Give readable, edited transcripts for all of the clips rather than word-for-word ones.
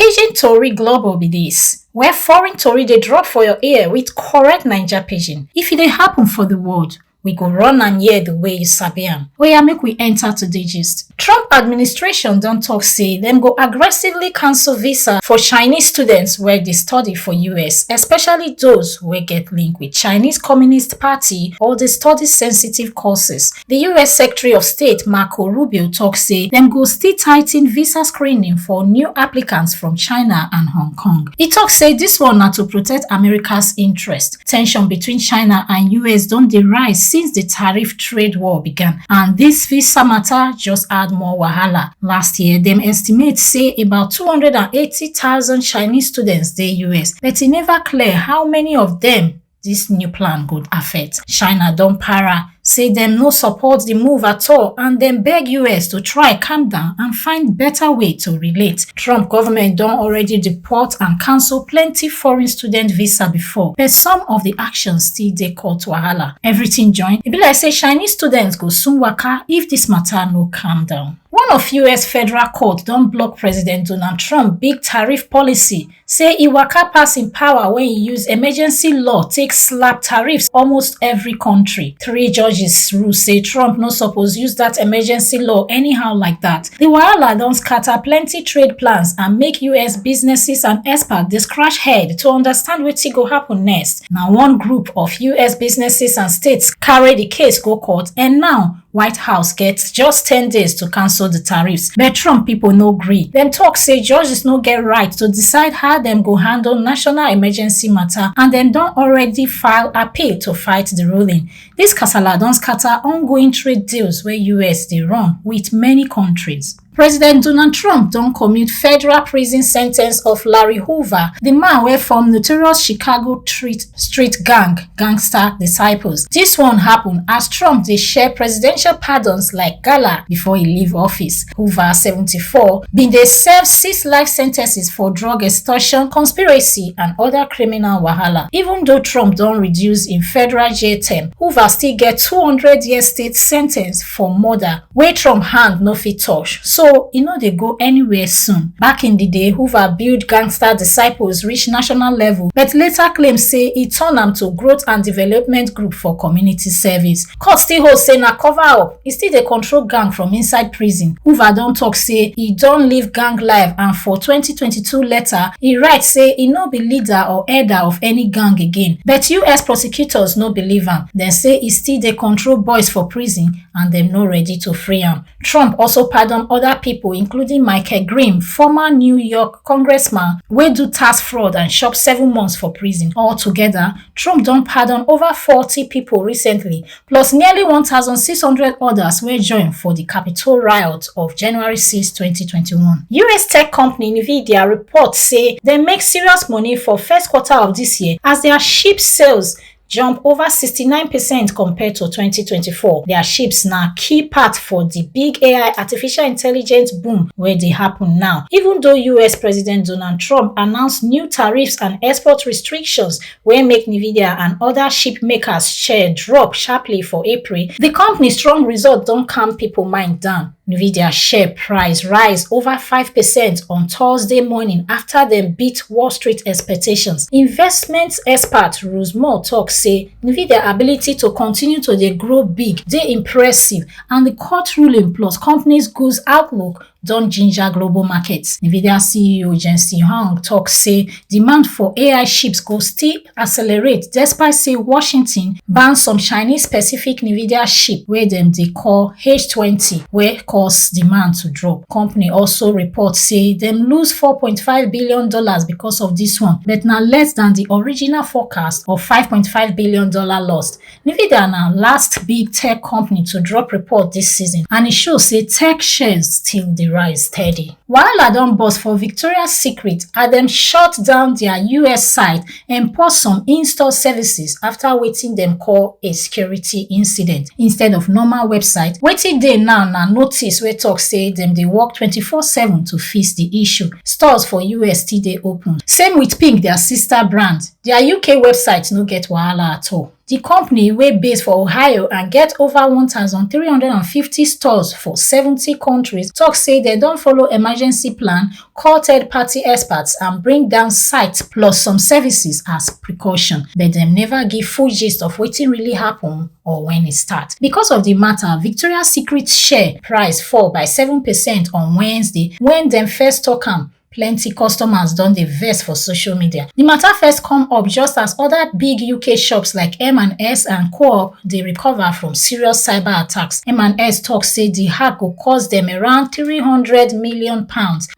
Pidgin Tori Global be this, where foreign tori dey drop for your ear with correct Naija Pidgin. If e dey happen for the world, we go run am hear the way you sabi am. Oya make we enter today gist. Trump administration don talk say dem go aggressively cancel visa for Chinese students wey dey study for US, especially those wey get link with Chinese Communist Party or dey study sensitive courses. The US Secretary of State Marco Rubio talk say dem go still tighten visa screening for new applicants from China and Hong Kong. E talk say dis one na to protect America's interest. Tension between China and US don dey rise since the tariff trade war began, and dis visa matter just add more wahala. Last year, dem estimate say about 280,000 Chinese students dey US, but e never clear how many of dem dis new plan go affect. China don para say dem no support the move at all, and dem beg US to try calm down and find better way to relate. Trump government don already deport and cancel plenty foreign student visa before, but some of the actions still dey cause wahala. Everything join, e be like say Chinese students go soon waka if dis matter no calm down. One of US federal court don block President Donald Trump big tariff policy, say e waka pass im power when e use emergency law take slap tariffs almost every country. 3 judges rule say Trump no suppose use that emergency law anyhow like that. The wahala don scatter plenty trade plans and make US businesses and experts dey scratch head to understand wetin go happen next. Na one group of US businesses and states carry the case go court, and now White House gets just 10 days to cancel the tariffs, but Trump people no gree. Dem talk say judges no get right to decide how dem go handle national emergency matter, and dem don already file appeal to fight the ruling. Dis kasala don scatter ongoing trade deals wey US dey run with many countries. President Donald Trump don commute federal prison sen ten ce of Larry Hoover, the man wey form notorious Chicago street gang gangster disciples. Dis one happen as Trump dey share presidential pardons like gala before e leave office. Hoover, 74, bin dey serve 6 life sen ten ces for drug extortion, conspiracy and other criminal wahala. Even though Trump don reduce im federal jail term, Hoover still get 200-year state sen ten ce for murder wey Trump hand no fit touch. So e no dey go anywhere soon. Back in the day, Hoover build gangster disciples reach national level, but later claim say e turn am to growth and development group for community service. Court still hold say na cover up. E still dey control gang from inside prison. Hoover don talk say e don live gang life, and for 2022 letter, e write say e no be leader or elder of any gang again. But US prosecutors no believe am. Dem say e still dey control boys for prison and dem no ready to free am. Trump also pardon other people, including Michael Grimm, former New York congressman wey do tax fraud and chop 7 months for prison. Altogether, Trump don pardon over 40 people recently, plus nearly 1,600 others wey join for the Capitol riot of January 6, 2021. US tech company Nvidia report say dem make serious money for first quarter of this year as their chip sales jump over 69% compared to 2024. Their chips na key part for the big AI artificial intelligence boom wey dey happen now. Even though US President Donald Trump announced new tariffs and export restrictions wey make Nvidia and other chip makers share drop sharply for April, the company's strong result don calm people mind down. Nvidia share price rise over 5% on Thursday morning after dem beat Wall Street expectations. Investment expert Rose Moore talk say Nvidia ability to continue to dey grow big dey impressive, and the court ruling plus company's goods outlook don ginger global markets. Nvidia CEO Jensen Huang talk say demand for AI chips go still accelerate despite say Washington ban some Chinese-specific Nvidia chip wey dem dey call H20 wey cause demand to drop. Company also report say dem lose $4.5 billion because of this one, but na less than the original forecast of $5.5 billion lost. Nvidia na last big tech company to drop report this season, and e show say tech shares still dey rise steady. Wahala don burst for Victoria's Secret as dem shut down their US site and pause some in-store services after wetin dem call a security incident. Instead of normal website, wetin dey now na notice wey talk say dem dey work 24/7 to fix the issue. Stores for US still dey open. Same with Pink, their sister brand. Their UK website no get wahala at all. The company wey base for Ohio and get over 1,350 stores for 70 countries tok say dem don follow emergency plan, call third-party experts and bring down sites plus some services as precaution, but dem never give full gist of wetin really happen or when e start. Because of the matter, Victoria's Secret share price fall by 7% on Wednesday when dem first tok am. Plenty customers don dey vex for social media. The matter first come up just as other big UK shops like M&S and Co-op dey recover from serious cyber attacks. M&S tok say the hack go cost dem around £300 million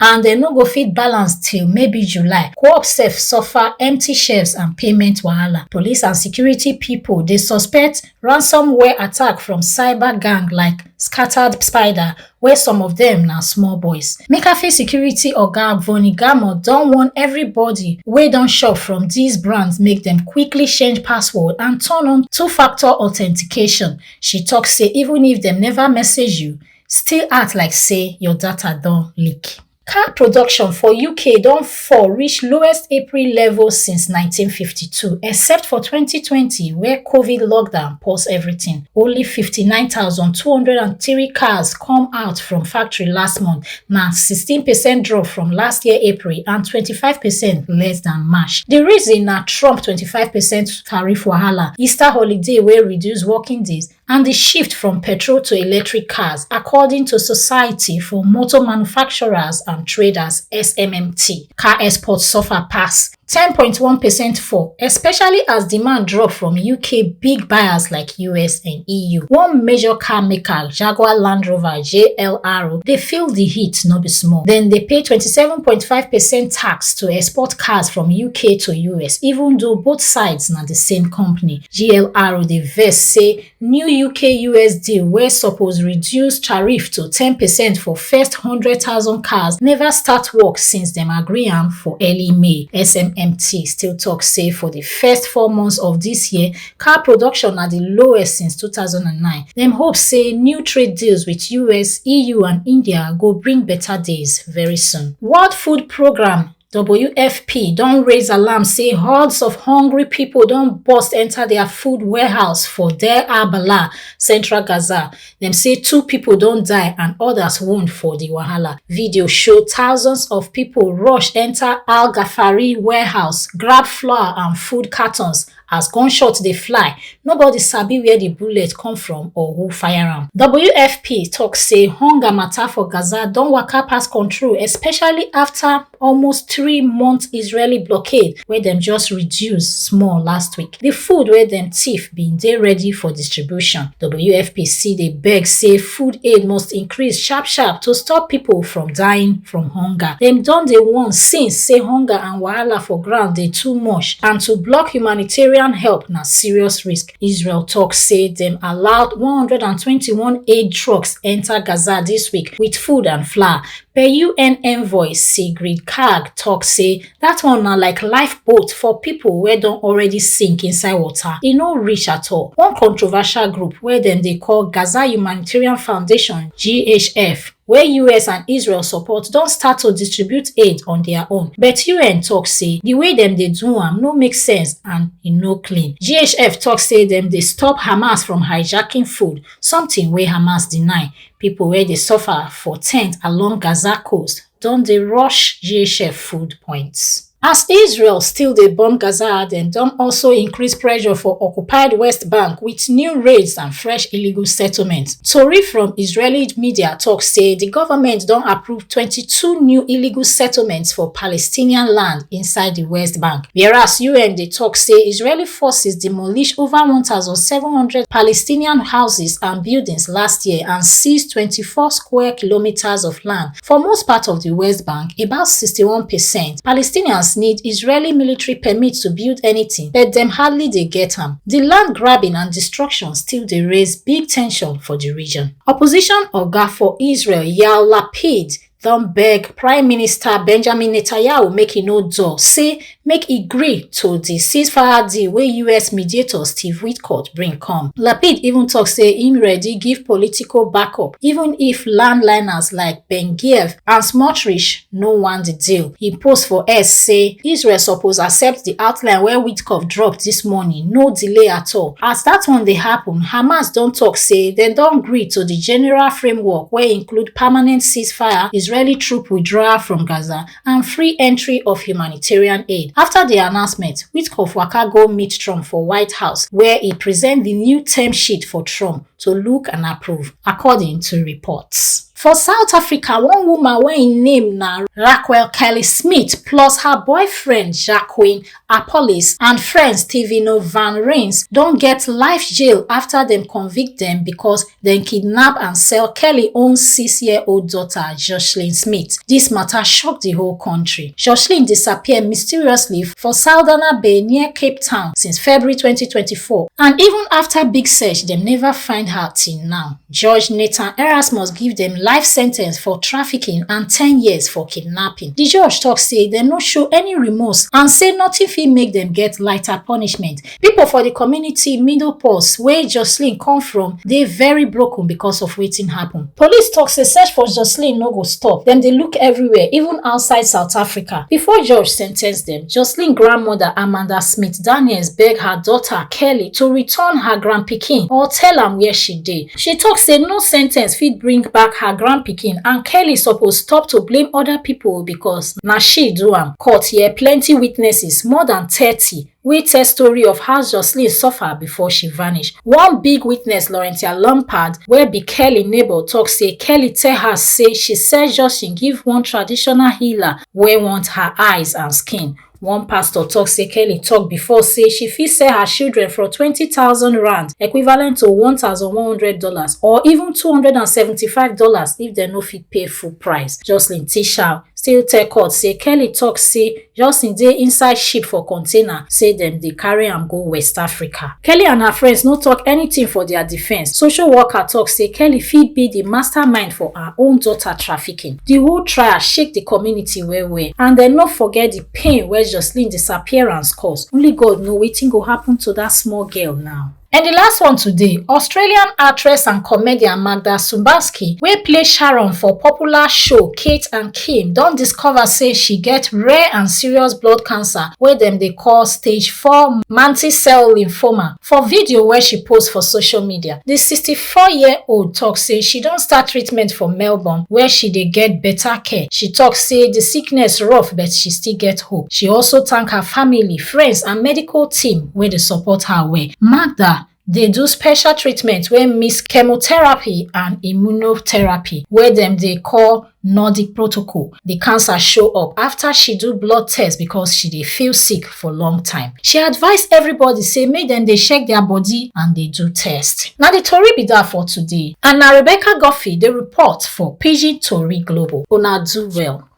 and dem no go fit balance till maybe July. Co-op sef suffer empty shelves and payment wahala. Police and security people dey suspect ransomware attack from cyber gang like Scattered Spider, where some of them na small boys. McAfee security oga Vonnie Gamot don warn everybody wey don shop from these brands make dem quickly change password and turn on two-factor authentication. She tok say even if dem never message you, still act like say your data don leak. Car production for UK don fall reach lowest April level since 1952, except for 2020 where COVID lockdown pause everything. Only 59,203 cars come out from factory last month, na 16% drop from last year April and 25% less than March. The reason na Trump 25% tariff wahala, Easter holiday wey reduce working days, and the shift from petrol to electric cars, according to Society for Motor Manufacturers and Traders (SMMT). Car exports suffer pass 10.1% fall, especially as demand drop from UK big buyers like US and EU. One major car maker, Jaguar Land Rover (JLR), dey feel the heat no be small. Then they pay 27.5% tax to export cars from UK to US, even though both sides na the same company. JLR dey vex say new UK-US deal wey suppose reduce tariff to 10% for first 100,000 cars never start work since dem agree am for early May. SMMT still tok say for the first 4 months of this year, car production na the lowest since 2009. Dem hope say new trade deals with US, EU and India go bring better days very soon. World Food Programme WFP don raise alarm say hordes of hungry people don burst enter their food warehouse for Deir al-Balah, central Gaza. Dem say 2 people don die and others wound for the wahala. Video show thousands of people rush enter Al-Ghafari warehouse, grab flour and food cartons. As gunshots dey fly, nobody sabi where the bullet come from or who fire am. WFP tok say hunger matter for Gaza don waka pass control, especially after almost 3-month Israeli blockade wey dem just reduce small last week. The food wey dem thief bin dey ready for distribution. WFP still dey beg say food aid must increase sharp to stop people from dying from hunger. Dem don dey warn since say hunger and wahala for ground dey too much and to block humanitarian help na serious risk. Israel tok say dem allowed 121 aid trucks enter Gaza this week with food and flour. Per UN envoy Sigrid Kaag tok say that one na like lifeboat for people wey don already sink inside water. E no reach at all. One controversial group wey dem dey call Gaza Humanitarian Foundation (GHF), wey US and Israel support, don start to distribute aid on their own. But UN tok say the way dem dey do am no make sense and e no clean. GHF tok say dem dey stop Hamas from hijacking food, something wey Hamas deny. People wey dey suffer for tent along Gaza coast don dey rush GHF food points. As Israel still dey bomb Gaza, dem don also increase pressure for occupied West Bank with new raids and fresh illegal settlements. Tori from Israeli media tok say the government don approve 22 new illegal settlements for Palestinian land inside the West Bank, whereas UN dey tok say Israeli forces demolished over 1,700 Palestinian houses and buildings last year and seized 24 square kilometers of land. For most part of the West Bank, about 61%, Palestinians need Israeli military permits to build anything, but dem hardly dey get am. The land grabbing and destruction still dey raise big tension for the region. Opposition oga for Israel, Yair Lapid, don beg Prime Minister Benjamin Netanyahu make e no dull, say make e gree to di ceasefire deal wey US mediator Steve Witkoff bring come. Lapid even tok say im ready give political backup even if landliners like Ben-Gvir and Smotrich no want di deal. E post for X say Israel suppose accept di outline wey Witkoff drop dis morning, no delay at all. As dat one dey happen, Hamas don tok say dem don gree to di general framework wey include permanent ceasefire, Israeli troop withdrawal from Gaza, and free entry of humanitarian aid. After the announcement, Witkoff waka go meet Trump for White House, where he present the new term sheet for Trump to look and approve, according to reports. For South Africa, one woman wey im name na Raquel Kelly Smith plus her boyfriend Jacqueline Apollis and friend Stevino Van Rens don get life jail after dem convict dem because dem kidnap and sell Kelly own 6-year-old daughter Jocelyn Smith. Dis matter shock the whole country. Jocelyn disappear mysteriously for Saldanha Bay near Cape Town since February 2024, and even after big search, dem never find her till now. Judge Nathan Erasmus give dem life sentence for trafficking and 10 years for kidnapping. The judge tok say dem no show any remorse and say nothing fit make dem get lighter punishment. People for the community Middle Pulse, where Jocelyn come from, dey very broken because of wetin happen. Police tok say search for Jocelyn no go stop. Dem dey look everywhere, even outside South Africa. Before judge sentence dem, Jocelyn grandmother Amanda Smith Daniels beg her daughter Kelly to return her grandpikin or tell am where she dey. She tok say no sentence fit bring back her grandpikin and Kelly suppose stop to blame other people because na she do am. Court hear plenty witnesses, more than 30, wey tell story of how Jocelyn suffer before she vanish. One big witness, Laurentia Lampard, wey be Kelly neighbor, tok say Kelly tell her say she sell Jocelyn give one traditional healer wey want her eyes and skin. One pastor tok say Kelly tok before say she fit sell her children for 20,000 rand, equivalent to $1,100 or even $275 if dem no fit pay full price. Jocelyn Tisha still tell court say Kelly tok say Jocelyn dey inside ship for container, say dem dey carry am go West Africa. Kelly and her friends no tok anything for their defense. Social worker tok say Kelly fit be the mastermind for her own daughter trafficking. The whole trial shake the community well, and dem no forget the pain wey Jocelyn disappearance cause. Only God know wetin go happen to that small girl now. And the last one today, Australian actress and comedian Magda Szubanski, wey play Sharon for popular show Kate and Kim, don discover say she get rare and serious blood cancer wey dem dey call stage 4 mantle cell lymphoma. For video wey she post for social media, the 64-year-old tok say she don start treatment for Melbourne where she dey get better care. She tok say the sickness rough but she still get hope. She also thank her family, friends and medical team wey dey support her well. Magda dey do special treatment wey mix chemotherapy and immunotherapy wey dem dey call Nordic protocol. The cancer show up after she do blood test because she dey feel sick for long time. She advise everybody say make dem dey check their body and dey do test. Na the tori be that for today, and na Rebecca Guffey dey report for Pidgin Tori Global. Una do well.